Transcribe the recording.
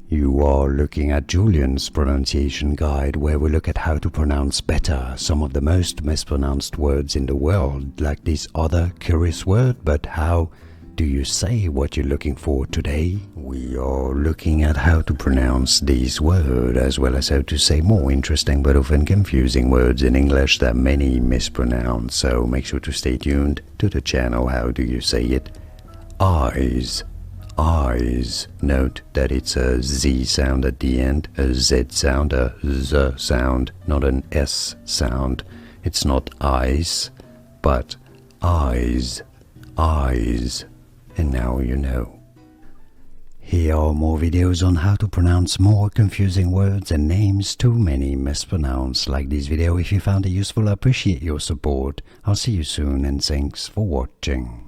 You are looking at Julian's pronunciation guide, where we look at how to pronounce better some of the most mispronounced words in the world, like this other curious word. But how do you say what you're looking for today? We are looking at how to pronounce these words, as well as how to say more interesting but often confusing words in English that many mispronounce. So make sure to stay tuned to the channel. How do you say it? Eyes. Eyes. Note that it's a Z sound at the end, a Z sound, a Z sound, not an S sound. It's not eyes, but eyes. Eyes. And now you know. Here are more videos on how to pronounce more confusing words and names too many mispronounced. Like this video if you found it useful. I appreciate your support. I'll see you soon and thanks for watching.